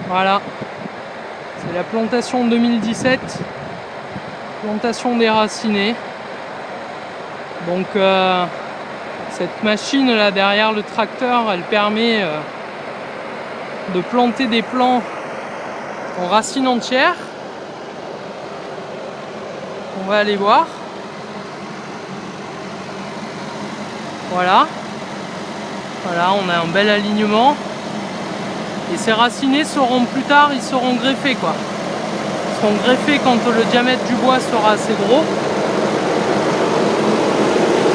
Voilà, c'est la plantation 2017, plantation déracinée. Donc cette machine là derrière le tracteur, elle permet de planter des plants en racines entières. On va aller voir. Voilà, on a un bel alignement. Et ces racinés seront plus tard, ils seront greffés quoi. Ils seront greffés quand le diamètre du bois sera assez gros.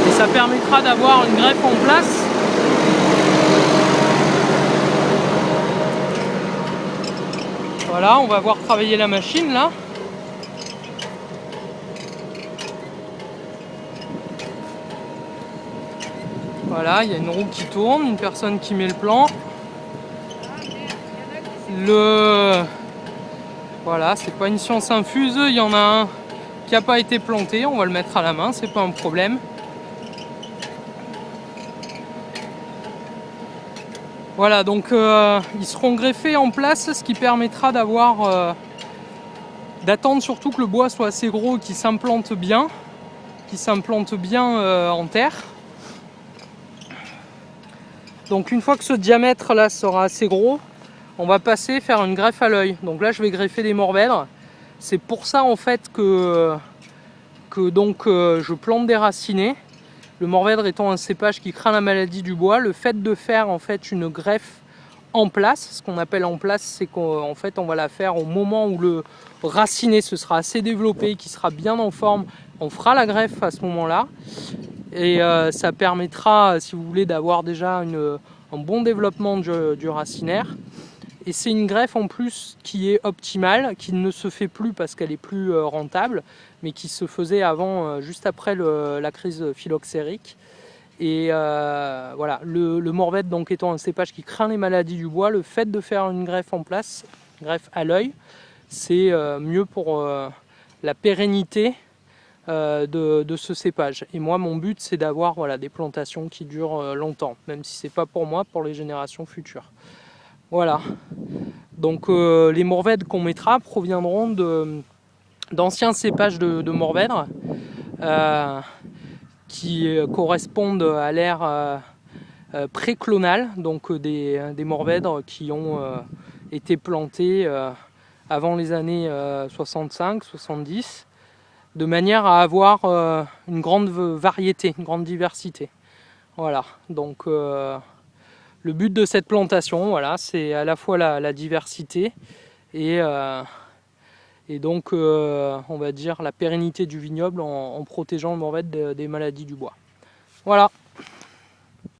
Et ça permettra d'avoir une greffe en place. Voilà, on va voir travailler la machine là. Voilà, il y a une roue qui tourne, une personne qui met le plan. Voilà, c'est pas une science infuse, il y en a un qui n'a pas été planté, on va le mettre à la main, c'est pas un problème. Voilà, donc ils seront greffés en place, ce qui permettra d'attendre surtout que le bois soit assez gros et qu'il s'implante bien, en terre. Donc une fois que ce diamètre là sera assez gros, on va faire une greffe à l'œil. Donc là je vais greffer des morvèdres. C'est pour ça en fait que je plante des racinés. Le morvèdre étant un cépage qui craint la maladie du bois, le fait de faire en fait une greffe en place, ce qu'on appelle en place, c'est qu'en fait on va la faire au moment où le raciné se sera assez développé, qui sera bien en forme, on fera la greffe à ce moment-là. Et ça permettra, si vous voulez, d'avoir déjà un bon développement du racinaire. Et c'est une greffe en plus qui est optimale, qui ne se fait plus parce qu'elle est plus rentable, mais qui se faisait avant, juste après la crise phylloxérique. Et voilà, le morvèdre donc étant un cépage qui craint les maladies du bois, le fait de faire une greffe en place, une greffe à l'œil, c'est mieux pour la pérennité de ce cépage. Et moi mon but c'est d'avoir des plantations qui durent longtemps, même si c'est pas pour moi, pour les générations futures. Voilà, donc les morvèdres qu'on mettra proviendront d'anciens cépages de morvèdres qui correspondent à l'ère préclonale, donc des morvèdres qui ont été plantés avant les années 65-70, de manière à avoir une grande variété, une grande diversité. Voilà, donc le but de cette plantation, c'est à la fois la diversité et donc on va dire la pérennité du vignoble en protégeant le morvèdre des maladies du bois. Voilà.